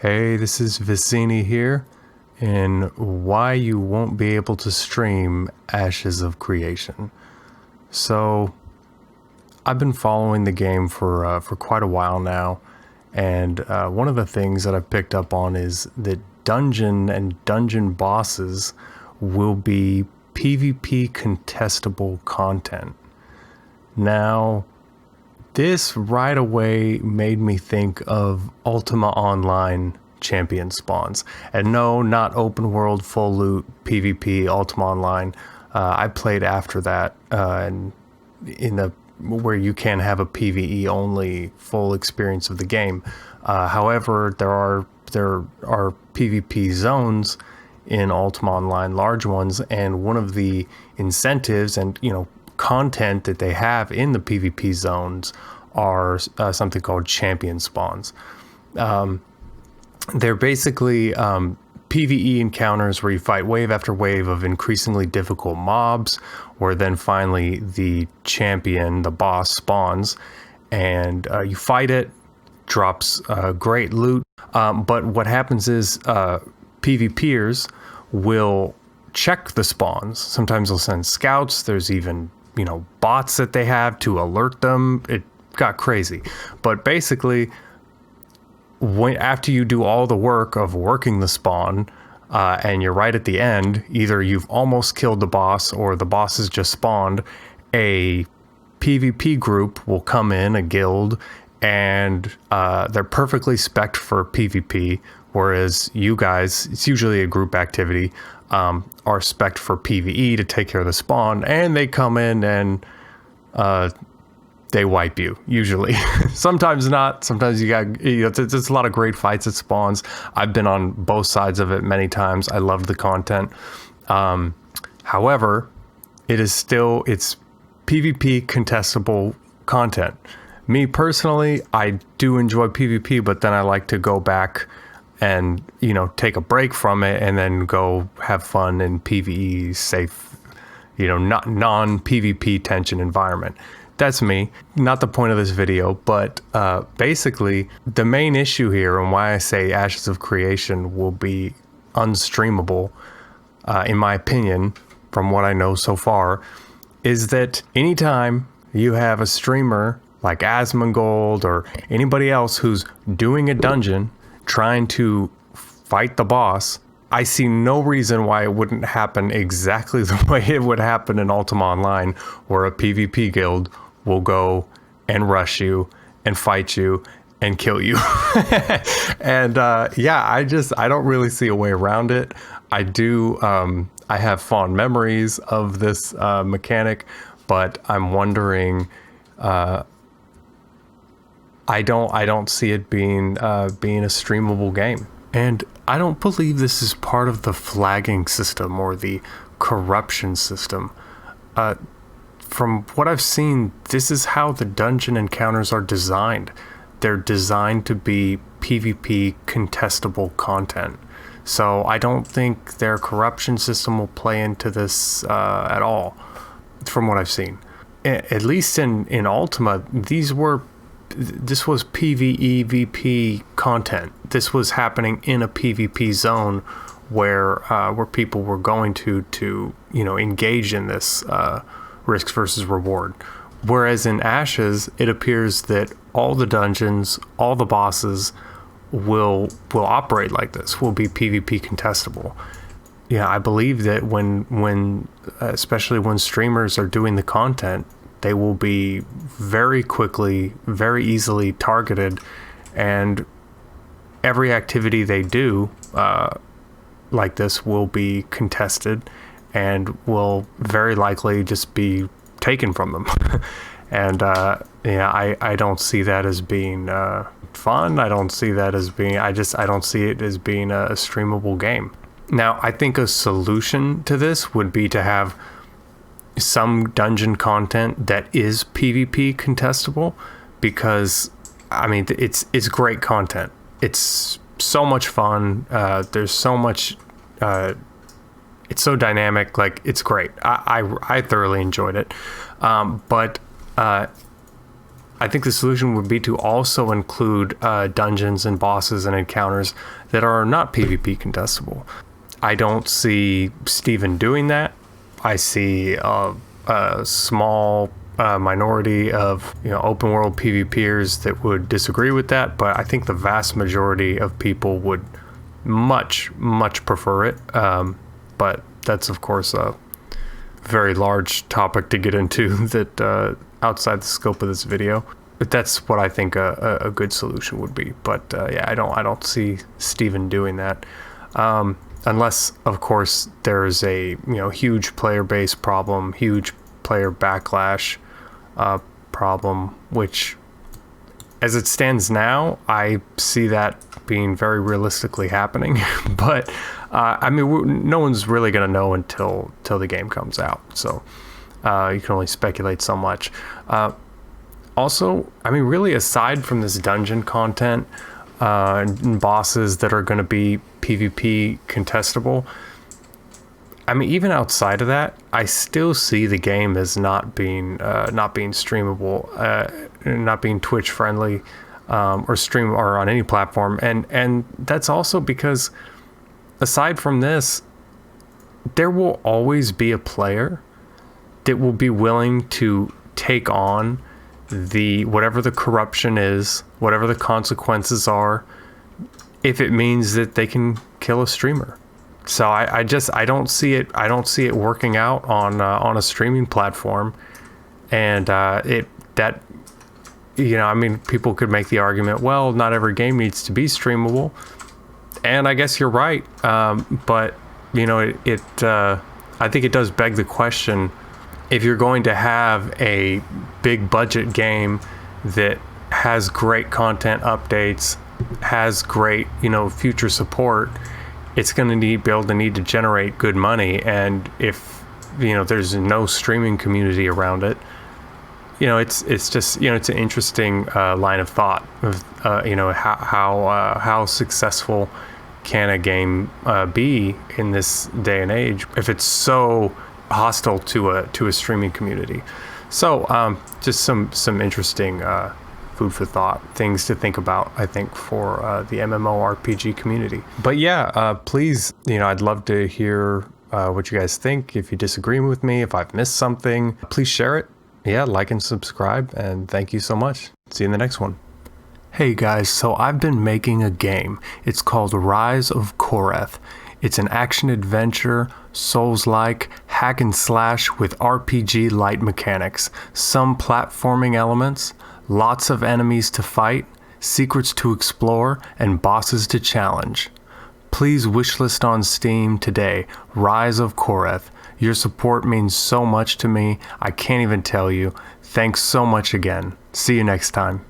Hey, this is Vicini here, and why you won't be able to stream Ashes of Creation. So, I've been following the game for quite a while now, and one of the things that I've picked up on is that dungeon and dungeon bosses will be PvP contestable content. Now, this right away made me think of Ultima Online champion spawns. And no, not open world, full loot, PvP, Ultima Online. I played after that, and in the where you can have a PvE only full experience of the game. However, there are PvP zones in Ultima Online, large ones, and one of the incentives and content that they have in the PvP zones are something called champion spawns. They're basically PvE encounters where you fight wave after wave of increasingly difficult mobs, where then finally the champion, the boss, spawns, and you fight it, drops great loot. But what happens is PvPers will check the spawns. Sometimes they'll send scouts. There's even bots that they have to alert them. It got crazy. But basically, after you do all the work of working the spawn, and you're right at the end, either you've almost killed the boss or the boss has just spawned, a PvP group will come in, a guild, and they're perfectly spec'd for PvP, whereas you guys, it's usually a group activity, are spec'd for PvE to take care of the spawn, and they come in and they wipe you, usually. Sometimes not. Sometimes you got, it's a lot of great fights at spawns. I've been on both sides of it many times. I loved the content. However, it's PvP contestable content. Me personally, I do enjoy PvP, but then I like to go back and take a break from it and then go have fun in PvE safe, not non-PvP tension environment. That's me. Not the point of this video, but basically the main issue here and why I say Ashes of Creation will be unstreamable, in my opinion, from what I know so far, is that anytime you have a streamer like Asmongold or anybody else who's doing a dungeon trying to fight the boss, I see no reason why it wouldn't happen exactly the way it would happen in Ultima Online, where a PvP guild will go and rush you and fight you and kill you. And I don't really see a way around it. I do, I have fond memories of this mechanic, but I'm wondering, I don't see it being a streamable game. And I don't believe this is part of the flagging system or the corruption system. From what I've seen, this is how the dungeon encounters are designed. They're designed to be PvP contestable content. So I don't think their corruption system will play into this at all, from what I've seen. At least in Ultima, this was PvEVP content. This was happening in a PvP zone where people were going to engage in this risk versus reward. Whereas in Ashes, it appears that all the dungeons, all the bosses will operate like this, will be PvP contestable. Yeah, I believe that when especially when streamers are doing the content, they will be very quickly, very easily targeted, and every activity they do like this will be contested and will very likely just be taken from them. And I don't see that as being fun. I don't see that as being, I don't see it as being a streamable game. Now, I think a solution to this would be to have some dungeon content that is PvP contestable, because I mean it's great content. It's so much fun. There's so much. It's so dynamic. Like, it's great. I thoroughly enjoyed it. But I think the solution would be to also include dungeons and bosses and encounters that are not PvP contestable. I don't see Steven doing that. I see a small minority of open world PvPers that would disagree with that, but I think the vast majority of people would much prefer it. But that's of course a very large topic to get into that outside the scope of this video. But that's what I think a good solution would be. But yeah, I don't see Steven doing that. Unless, of course, there's a huge player base problem, huge player backlash problem, which, as it stands now, I see that being very realistically happening. But I mean, no one's really going to know until the game comes out. So you can only speculate so much. Also, I mean, really, aside from this dungeon content and bosses that are going to be PvP contestable, I mean, even outside of that, I still see the game as not being streamable, not being Twitch friendly, or stream or on any platform, and that's also because, aside from this, there will always be a player that will be willing to take on whatever the corruption is, whatever the consequences are, if it means that they can kill a streamer. So I don't see it working out on a streaming platform, and I mean, people could make the argument, well, not every game needs to be streamable, and I guess you're right. But I think it does beg the question: if you're going to have a big budget game that has great content updates, has great future support, it's going to be able to need to generate good money. And if there's no streaming community around it, it's just it's an interesting line of thought of how successful can a game be in this day and age if it's so hostile to a streaming community. So just some interesting food for thought, things to think about, I think, for the MMORPG community. But yeah, please, I'd love to hear what you guys think. If you disagree with me, if I've missed something, please share it. Yeah, like and subscribe, and thank you so much. See you in the next one. Hey guys, so I've been making a game. It's called Rise of Koreth. It's an action-adventure, Souls-like, hack and slash with RPG-light mechanics, some platforming elements, lots of enemies to fight, secrets to explore, and bosses to challenge. Please wishlist on Steam today, Rise of Koreth. Your support means so much to me, I can't even tell you. Thanks so much again. See you next time.